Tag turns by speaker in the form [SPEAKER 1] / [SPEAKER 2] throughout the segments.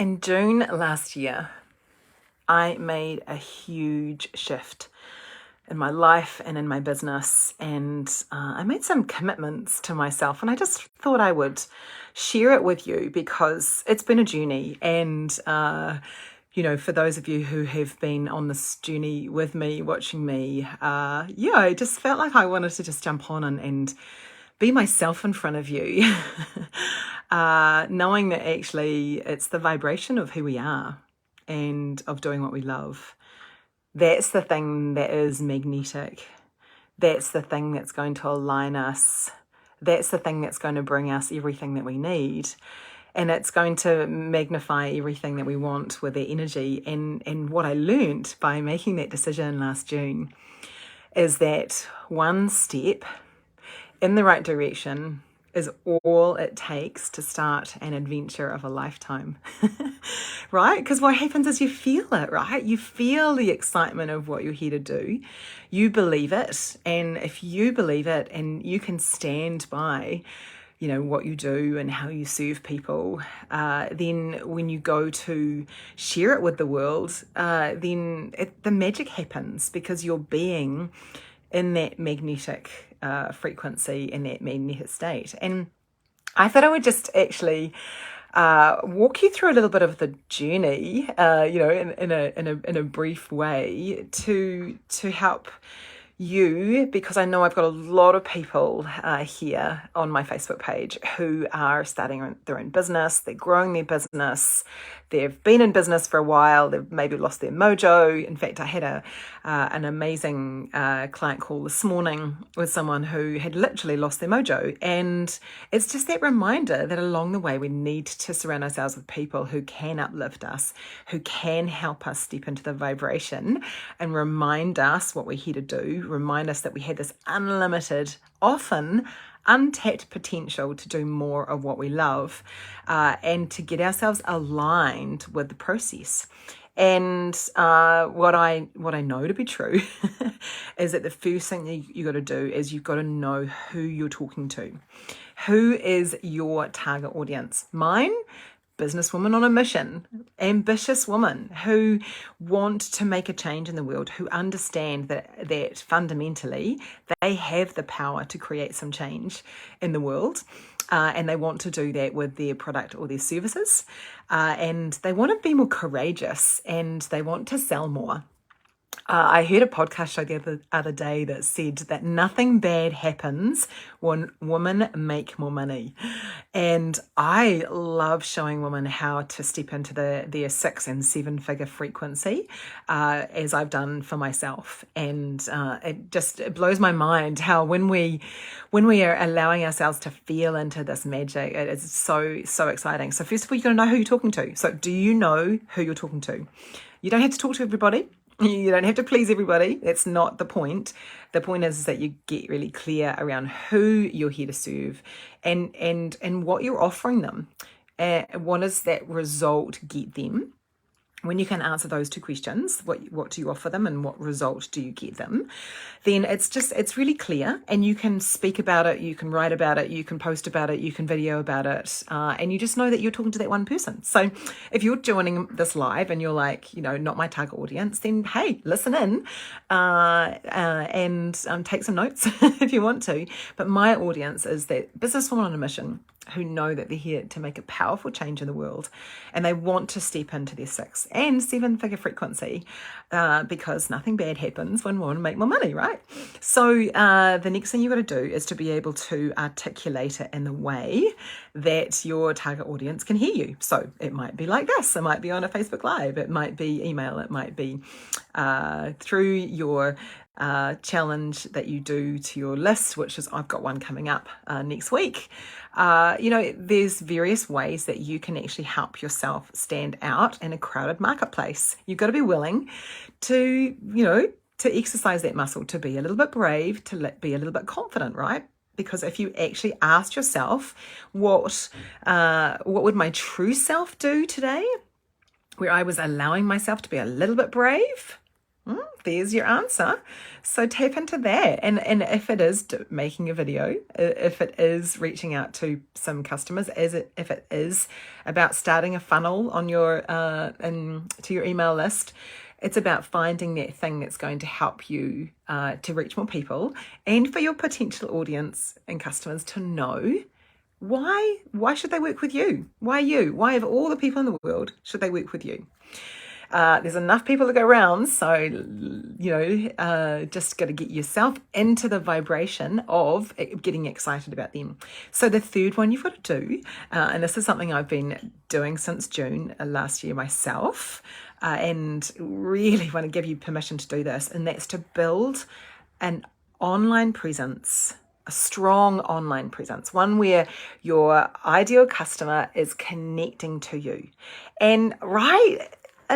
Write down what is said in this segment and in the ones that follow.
[SPEAKER 1] In June last year, I made a huge shift in my life and in my business, and I made some commitments to myself, and I just thought I would share it with you because it's been a journey. And for those of you who have been on this journey with me, watching me, I just felt like I wanted to just jump on and be myself in front of you, knowing that actually it's the vibration of who we are and of doing what we love. That's the thing that is magnetic. That's the thing that's going to align us. That's the thing that's going to bring us everything that we need. And it's going to magnify everything that we want with their energy. And what I learned by making that decision last June is that one step in the right direction is all it takes to start an adventure of a lifetime, right? Because what happens is you feel it, right? You feel the excitement of what you're here to do. You believe it. And if you believe it and you can stand by, what you do and how you serve people, then when you go to share it with the world, then the magic happens because you're being in that magnetic frequency, in that magnetic state. And I thought I would just actually walk you through a little bit of the journey, in a brief way to help you, because I know I've got a lot of people here on my Facebook page who are starting their own business, they're growing their business, they've been in business for a while, they've maybe lost their mojo. In fact, I had an amazing client call this morning with someone who had literally lost their mojo. And it's just that reminder that along the way, we need to surround ourselves with people who can uplift us, who can help us step into the vibration and remind us what we're here to do, remind us that we had this unlimited, often untapped potential to do more of what we love, and to get ourselves aligned with the process. And what I know to be true is that the first thing you got to do is you've got to know who you're talking to. Who is your target audience? Mine? Businesswoman on a mission, ambitious women who want to make a change in the world, who understand that fundamentally they have the power to create some change in the world, and they want to do that with their product or their services, and they want to be more courageous and they want to sell more. I heard a podcast show the other day that said that nothing bad happens when women make more money. And I love showing women how to step into their 6 and 7 figure frequency, as I've done for myself. And it blows my mind how when we are allowing ourselves to feel into this magic, it is so, so exciting. So first of all, you've got to know who you're talking to. So do you know who you're talking to? You don't have to talk to everybody. You don't have to please everybody. That's not the point. The point is that you get really clear around who you're here to serve and what you're offering them. What does that result get them? When you can answer those 2 questions, what do you offer them and what result do you get them, then it's really clear, and you can speak about it, you can write about it, you can post about it, you can video about it, and you just know that you're talking to that one person. So if you're joining this live and you're like, not my target audience, then hey, listen in and take some notes if you want to. But my audience is that businesswoman on a mission who know that they're here to make a powerful change in the world, and they want to step into their 6 and 7 figure frequency, because nothing bad happens when women make more money, right? So the next thing you've got to do is to be able to articulate it in the way that your target audience can hear you. So it might be like this, it might be on a Facebook Live, it might be email, it might be through your challenge that you do to your list, which is I've got one coming up next week. There's various ways that you can actually help yourself stand out in a crowded marketplace. You've got to be willing to, to exercise that muscle, to be a little bit brave, to be a little bit confident, right? Because if you actually asked yourself, what would my true self do today, where I was allowing myself to be a little bit brave, There's your answer. So tap into that. And if it is making a video, if it is reaching out to some customers, if it is about starting a funnel on your to your email list, it's about finding that thing that's going to help you to reach more people, and for your potential audience and customers to know why should they work with you? Why you? Why of all the people in the world should they work with you? There's enough people to go around, so just got to get yourself into the vibration of getting excited about them. So the third one you've got to do, and this is something I've been doing since June last year myself, and really want to give you permission to do this, and that's to build an online presence, a strong online presence, one where your ideal customer is connecting to you. And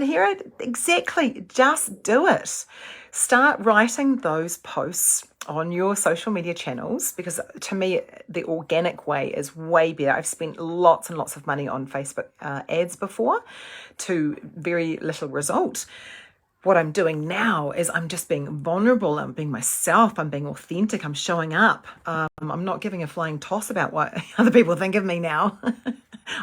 [SPEAKER 1] here, exactly, just do it. Start writing those posts on your social media channels, because to me, the organic way is way better. I've spent lots and lots of money on Facebook ads before to very little result. What I'm doing now is I'm just being vulnerable. I'm being myself. I'm being authentic. I'm showing up. I'm not giving a flying toss about what other people think of me now.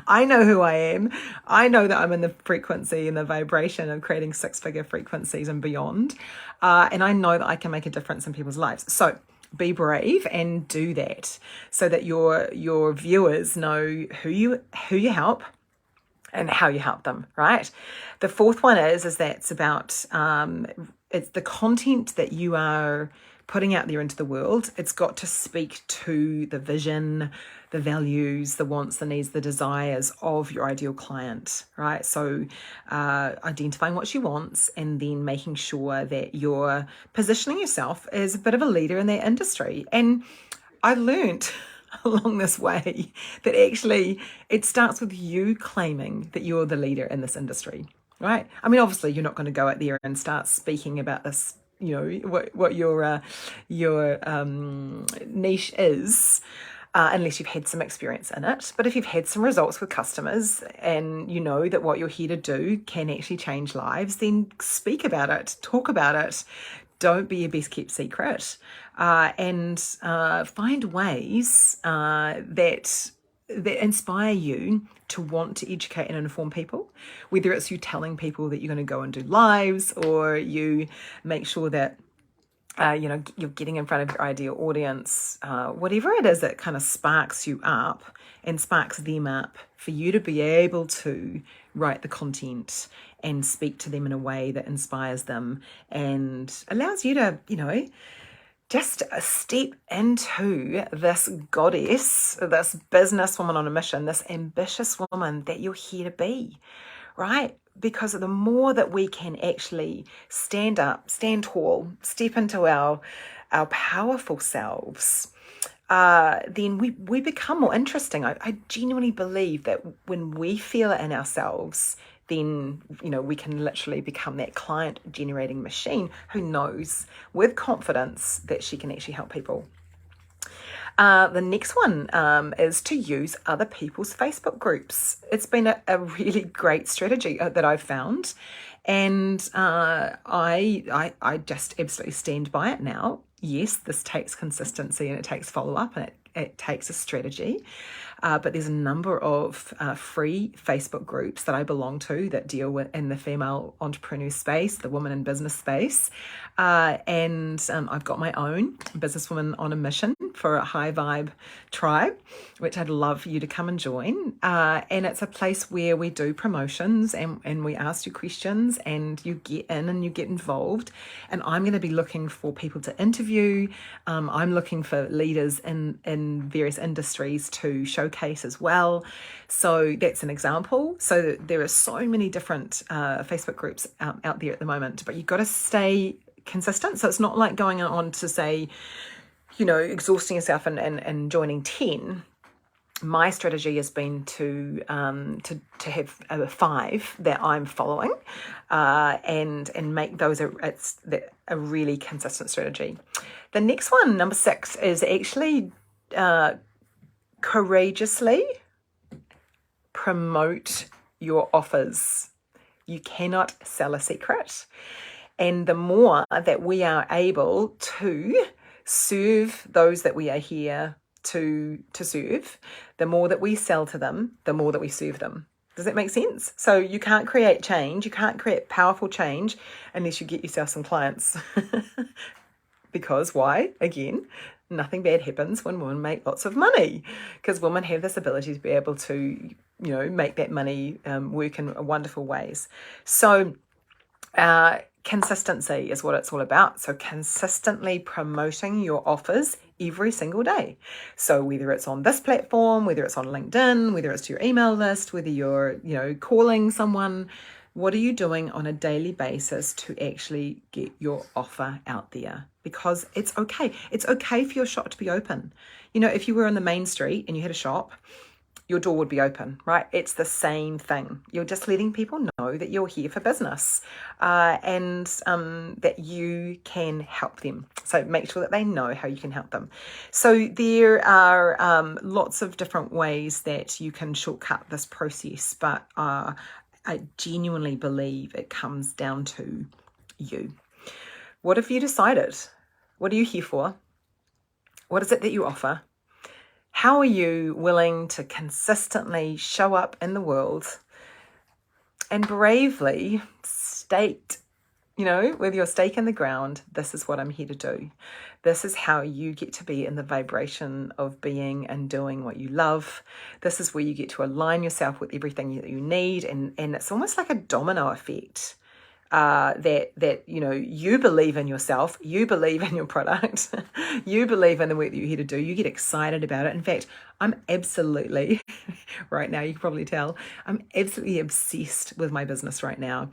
[SPEAKER 1] I know who I am. I know that I'm in the frequency and the vibration of creating 6-figure frequencies and beyond. And I know that I can make a difference in people's lives. So be brave and do that, so that your viewers know who you help and how you help them, right? The fourth one is that it's about it's the content that you are putting out there into the world. It's got to speak to the vision, the values, the wants, the needs, the desires of your ideal client, right? So identifying what she wants, and then making sure that you're positioning yourself as a bit of a leader in that industry. And I learned along this way that actually it starts with you claiming that you're the leader in this industry, right? I mean, obviously you're not going to go out there and start speaking about this, what your niche is, unless you've had some experience in it. But if you've had some results with customers and you know that what you're here to do can actually change lives, then speak about it, talk about it. Don't be your best kept secret, and find ways that inspire you to want to educate and inform people, whether it's you telling people that you're going to go and do lives, or you make sure that you're getting in front of your ideal audience, whatever it is that kind of sparks you up and sparks them up for you to be able to write the content and speak to them in a way that inspires them and allows you to, just step into this goddess, this businesswoman on a mission, this ambitious woman that you're here to be, right? Because the more that we can actually stand up, stand tall, step into our powerful selves, then we become more interesting. I genuinely believe that when we feel it in ourselves, then we can literally become that client generating machine who knows with confidence that she can actually help people. The next one is to use other people's Facebook groups. It's been a really great strategy that I've found, and I just absolutely stand by it now. Yes, this takes consistency and it takes follow-up, and it takes a strategy. But there's a number of free Facebook groups that I belong to that deal with in the female entrepreneur space, the woman in business space. And I've got my own Businesswoman on a Mission for a high vibe tribe, which I'd love for you to come and join. And it's a place where we do promotions and we ask you questions and you get in and you get involved. And I'm going to be looking for people to interview. I'm looking for leaders in various industries to showcase as well. So that's an example. So there are so many different Facebook groups out there at the moment, but you've got to stay consistent. So it's not like going on to say, exhausting yourself and joining 10. My strategy has been to have 5 that I'm following, and make those a really consistent strategy. The next one, number 6, is actually courageously promote your offers. You cannot sell a secret. And the more that we are able to serve those that we are here to serve, the more that we sell to them, the more that we serve them. Does that make sense? So you can't create change, you can't create powerful change unless you get yourself some clients. Because why? Again, nothing bad happens when women make lots of money, because women have this ability to be able to, make that money work in wonderful ways. So consistency is what it's all about. So consistently promoting your offers every single day. So whether it's on this platform, whether it's on LinkedIn, whether it's to your email list, whether you're, calling someone, what are you doing on a daily basis to actually get your offer out there? Because it's okay. It's okay for your shop to be open. If you were on the main street and you had a shop, your door would be open, right? It's the same thing. You're just letting people know that you're here for business and that you can help them. So make sure that they know how you can help them. So there are lots of different ways that you can shortcut this process, but I genuinely believe it comes down to you. What have you decided? What are you here for? What is it that you offer? How are you willing to consistently show up in the world and bravely state, with your stake in the ground, this is what I'm here to do. This is how you get to be in the vibration of being and doing what you love. This is where you get to align yourself with everything that you need. And it's almost like a domino effect. That you believe in yourself, you believe in your product, you believe in the work that you're here to do, you get excited about it. In fact, I'm absolutely, right now, you can probably tell, I'm absolutely obsessed with my business right now.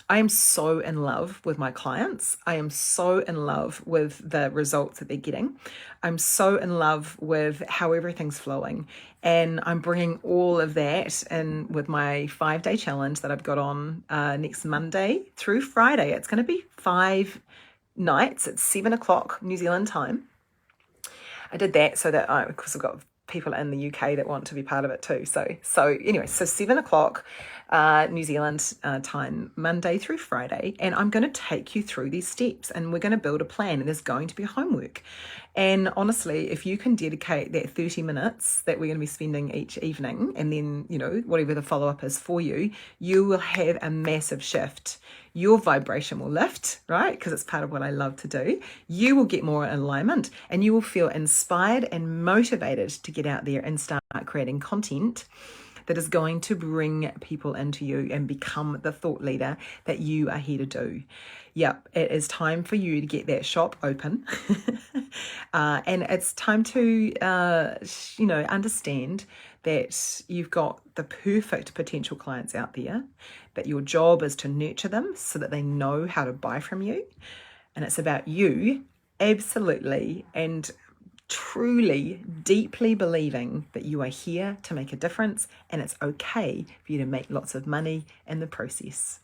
[SPEAKER 1] I am so in love with my clients. I am so in love with the results that they're getting. I'm so in love with how everything's flowing. And I'm bringing all of that in with my 5-day challenge that I've got on next Monday through Friday. It's going to be 5 nights at 7:00 New Zealand time. I did that so that, because I've got people in the UK that want to be part of it too. So anyway, so 7:00 New Zealand time, Monday through Friday. And I'm going to take you through these steps and we're going to build a plan, and there's going to be homework. And honestly, if you can dedicate that 30 minutes that we're going to be spending each evening, and then, whatever the follow-up is for you, you will have a massive shift. Your vibration will lift, right? Because it's part of what I love to do. You will get more alignment and you will feel inspired and motivated to get out there and start creating content that is going to bring people into you and become the thought leader that you are here to do. Yep, it is time for you to get that shop open. And it's time to, understand that you've got the perfect potential clients out there, that your job is to nurture them so that they know how to buy from you. And it's about you absolutely and truly, deeply believing that you are here to make a difference, and it's okay for you to make lots of money in the process.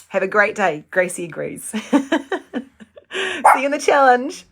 [SPEAKER 1] Have a great day. Gracie agrees. See you in the challenge.